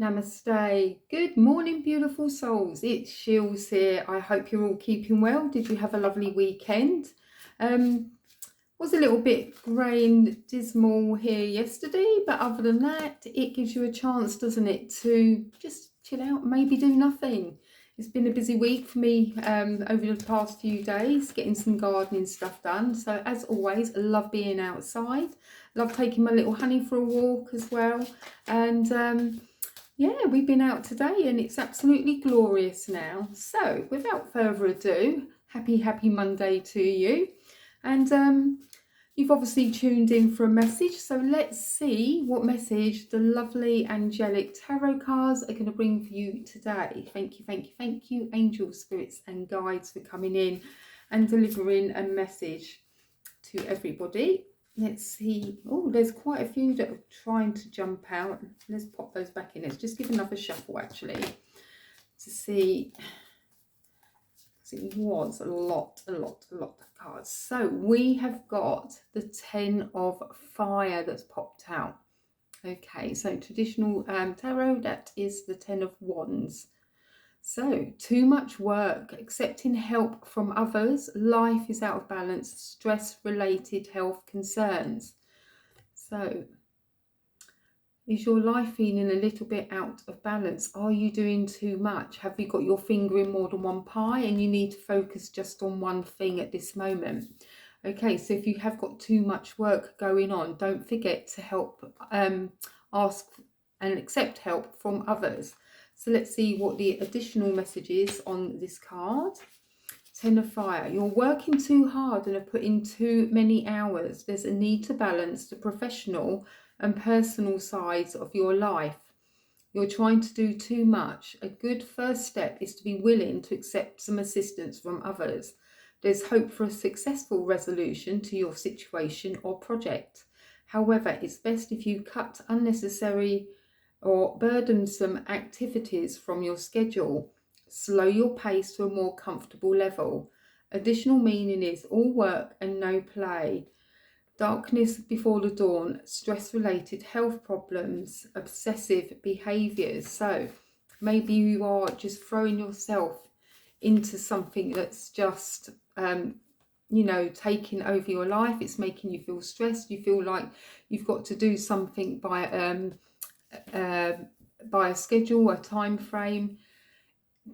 Namaste. Good morning, beautiful souls. It's Sheils here. I hope you're all keeping well. Did you have a lovely weekend? Um, was a little bit grey and dismal here yesterday, but other than that, it gives you a chance, doesn't it, to just chill out, maybe do nothing. It's been a busy week for me over the past few days, getting some gardening stuff done. So as always, I love being outside. Love taking my little honey for a walk as well. And yeah, we've been out today and it's absolutely glorious now. So without further ado, happy Monday to you. And you've obviously tuned in for a message. So let's see what message the lovely Angelic Tarot cards are going to bring for you today. Thank you, angels, spirits and guides for coming in and delivering a message to everybody. Let's see. Oh, there's quite a few that are trying to jump out. Let's pop those back in. Let's just give another shuffle actually to see. It was a lot of cards. So we have got the 10 of fire that's popped out. Okay, so traditional tarot, that is the 10 of wands. So, too much work, accepting help from others, life is out of balance, stress-related health concerns. So, is your life feeling a little bit out of balance? Are you doing too much? Have you got your finger in more than one pie and you need to focus just on one thing at this moment? Okay, so if you have got too much work going on, don't forget to ask and accept help from others. So let's see what the additional message is on this card. 10 of fire. You're working too hard and are putting too many hours. There's a need to balance the professional and personal sides of your life. You're trying to do too much. A good first step is to be willing to accept some assistance from others. There's hope for a successful resolution to your situation or project. However, it's best if you cut unnecessary or burdensome activities from your schedule. Slow your pace to a more comfortable level. Additional meaning is all work and no play. Darkness before the dawn, stress-related health problems, obsessive behaviours. So maybe you are just throwing yourself into something that's just, taking over your life. It's making you feel stressed. You feel like you've got to do something by a schedule, a time frame.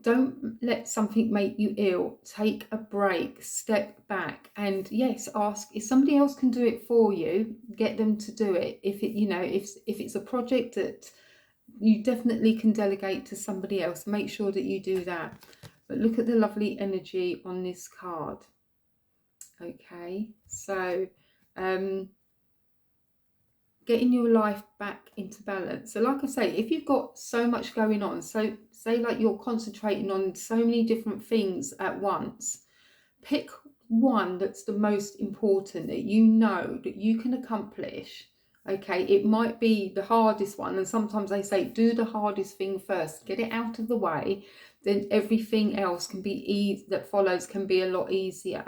Don't let something make you ill. Take a break, step back, and yes, ask if somebody else can do it for you. Get them to do it. If it's a project that you definitely can delegate to somebody else, make sure that you do that. But look at the lovely energy on this card. Okay, so getting your life back into balance. So like I say, if you've got so much going on, so say like you're concentrating on so many different things at once, pick one that's the most important that you know that you can accomplish. Okay, it might be the hardest one, and sometimes they say do the hardest thing first, get it out of the way, then everything else can be that follows can be a lot easier.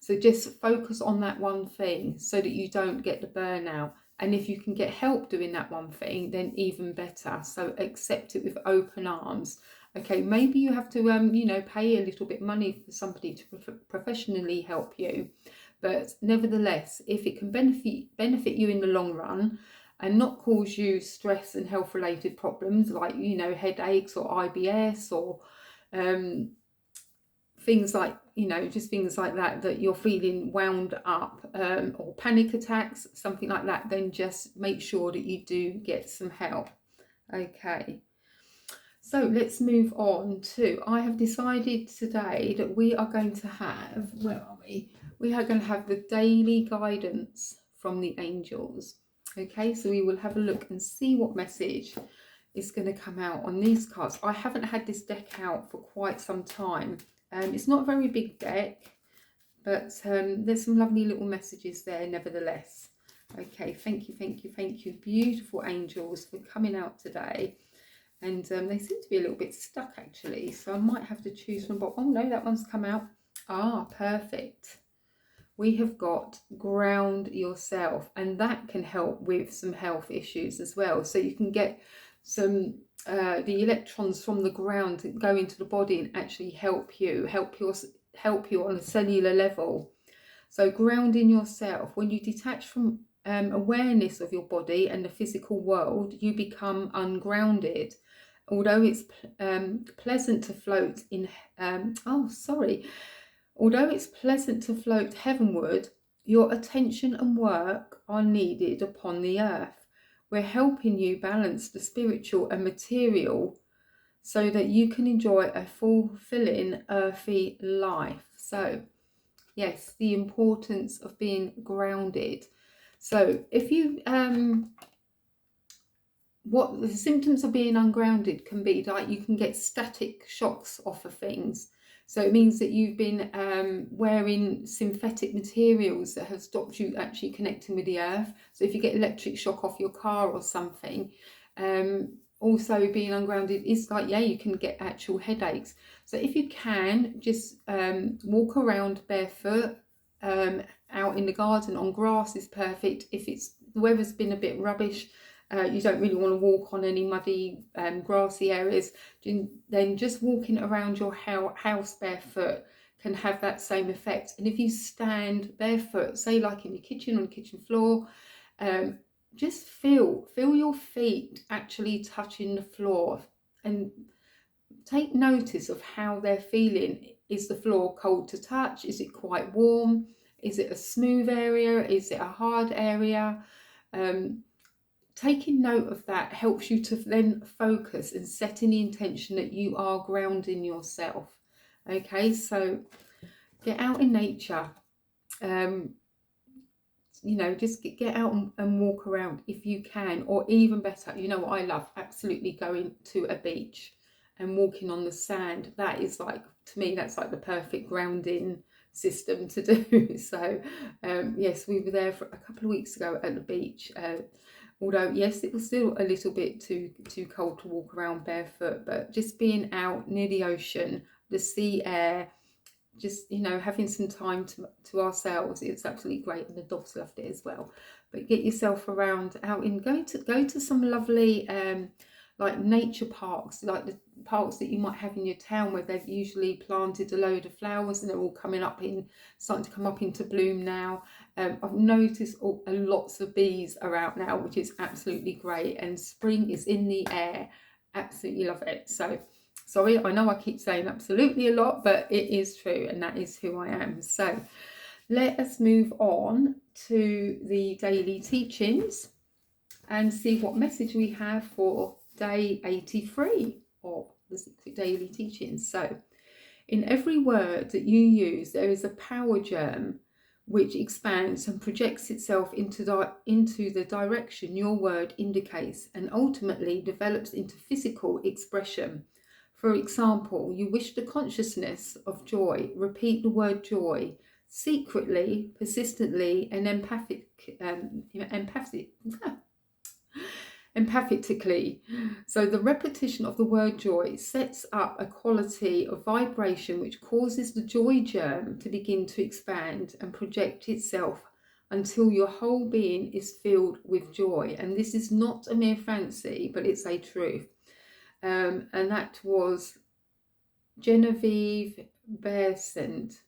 So just focus on that one thing so that you don't get the burnout. And if you can get help doing that one thing, then even better. So accept it with open arms. Okay, maybe you have to, pay a little bit money for somebody to professionally help you. But nevertheless, if it can benefit you in the long run and not cause you stress and health related problems like, headaches or IBS or things like, just things like that you're feeling wound up or panic attacks, something like that, then just make sure that you do get some help. Okay, so let's move on to, I have decided today that we are going to have, where are we? We are going to have the daily guidance from the angels. Okay, so we will have a look and see what message is going to come out on these cards. I haven't had this deck out for quite some time. It's not a very big deck, but there's some lovely little messages there nevertheless. Okay, thank you, beautiful angels, for coming out today. And they seem to be a little bit stuck actually, so I might have to choose from. Oh no, that one's come out. Ah, perfect. we have got ground yourself, and that can help with some health issues as well. So you can get some the electrons from the ground to go into the body and actually help you on a cellular level. So grounding yourself, when you detach from awareness of your body and the physical world, you become ungrounded. Although it's pleasant to float in although it's pleasant to float heavenward, your attention and work are needed upon the earth. We're helping you balance the spiritual and material so that you can enjoy a fulfilling earthy life. So yes, the importance of being grounded. So if you what the symptoms of being ungrounded can be, like you can get static shocks off of things. So it means that you've been wearing synthetic materials that have stopped you actually connecting with the earth. So if you get electric shock off your car or something, also being ungrounded is like, yeah, you can get actual headaches. So if you can, just walk around barefoot out in the garden on grass is perfect. If the weather's been a bit rubbish, you don't really want to walk on any muddy grassy areas, then just walking around your house barefoot can have that same effect. And if you stand barefoot, say like in your kitchen, on the kitchen floor, just feel your feet actually touching the floor, and take notice of how they're feeling. Is the floor cold to touch? Is it quite warm? Is it a smooth area? Is it a hard area? Taking note of that helps you to then focus and setting the intention that you are grounding yourself. Okay, so get out in nature. You know, just get out and walk around if you can, or even better, you know what I love? Absolutely going to a beach and walking on the sand. That is like, to me, that's like the perfect grounding system to do. So yes, we were there for a couple of weeks ago at the beach. Although, yes, it was still a little bit too cold to walk around barefoot, but just being out near the ocean, the sea air, just, you know, having some time to ourselves, it's absolutely great. And the dogs loved it as well. But get yourself around out in, go to some lovely like nature parks, like the parks that you might have in your town, where they've usually planted a load of flowers and they're all starting to come up into bloom now. I've noticed lots of bees are out now, which is absolutely great, and spring is in the air. Absolutely love it. So sorry, I know I keep saying absolutely a lot, but it is true, and that is who I am. So let us move on to the daily teachings and see what message we have for day 83 of the 6 daily teachings. So in every word that you use, there is a power germ which expands and projects itself into the direction your word indicates, and ultimately develops into physical expression. For example, you wish the consciousness of joy. Repeat the word joy secretly, persistently, and empathetically. So the repetition of the word joy sets up a quality of vibration which causes the joy germ to begin to expand and project itself until your whole being is filled with joy. And this is not a mere fancy, but it's a truth. And that was Genevieve Beresent,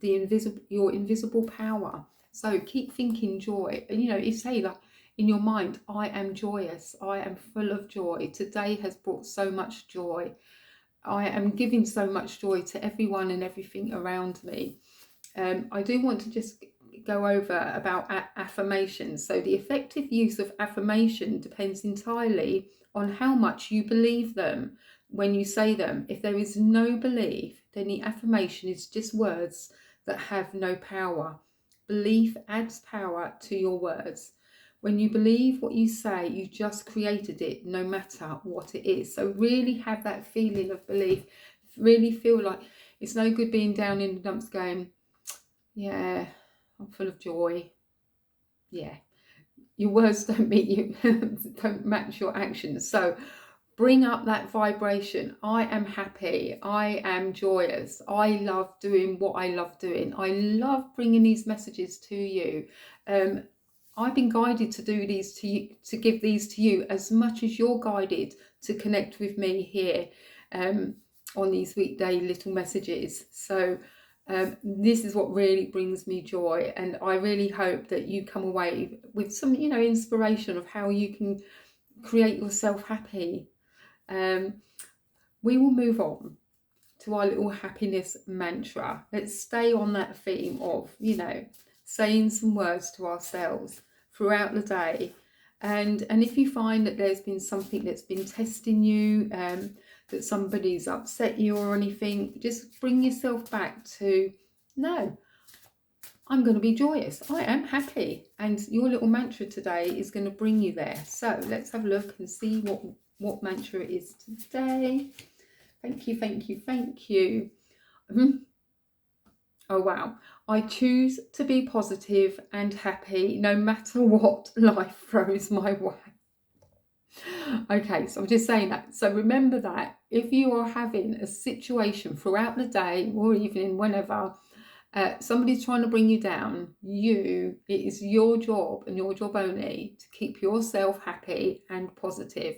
your invisible power. So keep thinking joy. And, you know, you say, like, in your mind, I am joyous. I am full of joy. Today has brought so much joy. I am giving so much joy to everyone and everything around me. I do want to just go over about affirmations. So the effective use of affirmation depends entirely on how much you believe them when you say them. If there is no belief, then the affirmation is just words that have no power. Belief adds power to your words. When you believe what you say, you just created it, no matter what it is. So really have that feeling of belief. Really feel like it's no good being down in the dumps going, yeah, I'm full of joy. Yeah, your words don't match your actions. So bring up that vibration. I am happy. I am joyous. I love doing what I love doing. I love bringing these messages to you. I've been guided to do these to you, to give these to you as much as you're guided to connect with me here on these weekday little messages. So this is what really brings me joy, and I really hope that you come away with some, you know, inspiration of how you can create yourself happy. We will move on to our little happiness mantra. Let's stay on that theme of, you know, saying some words to ourselves throughout the day. And if you find that there's been something that's been testing you, that somebody's upset you or anything, just bring yourself back to, no, I'm going to be joyous. I am happy. And your little mantra today is going to bring you there. So let's have a look and see what mantra it is today. Thank you, thank you, thank you. Oh, wow. I choose to be positive and happy no matter what life throws my way. Okay, so I'm just saying that. So remember that if you are having a situation throughout the day or evening, whenever, somebody's trying to bring you down, it is your job and your job only to keep yourself happy and positive.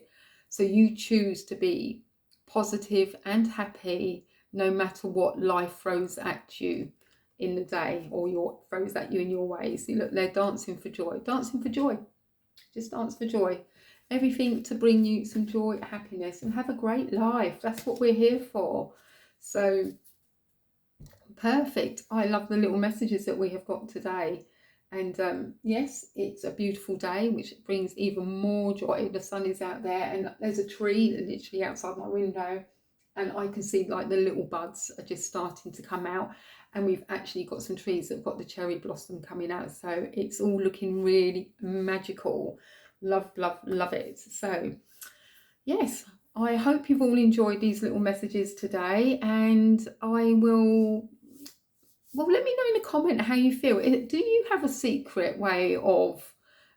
So you choose to be positive and happy no matter what life throws at you in the day, or throws at you in your ways. You look, they're dancing for joy. Dancing for joy. Just dance for joy. Everything to bring you some joy, happiness, and have a great life. That's what we're here for. So perfect. I love the little messages that we have got today. And yes, it's a beautiful day, which brings even more joy. The sun is out there, and there's a tree literally outside my window, and I can see like the little buds are just starting to come out, and we've actually got some trees that have got the cherry blossom coming out, so it's all looking really magical. Love, love, love it. So yes, I hope you've all enjoyed these little messages today, and I will, well, let me know in a comment how you feel. Do you have a secret way of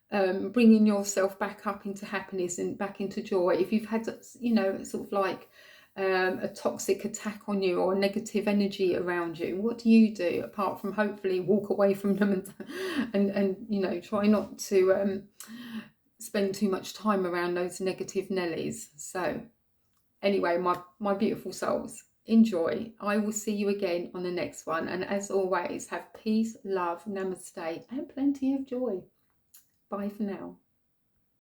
bringing yourself back up into happiness and back into joy? If you've had, you know, sort of like a toxic attack on you or negative energy around you, what do you do apart from hopefully walk away from them and you know, try not to spend too much time around those negative Nellies? So anyway, my beautiful souls, enjoy. I will see you again on the next one, and as always, have peace, love, namaste, and plenty of joy. Bye for now.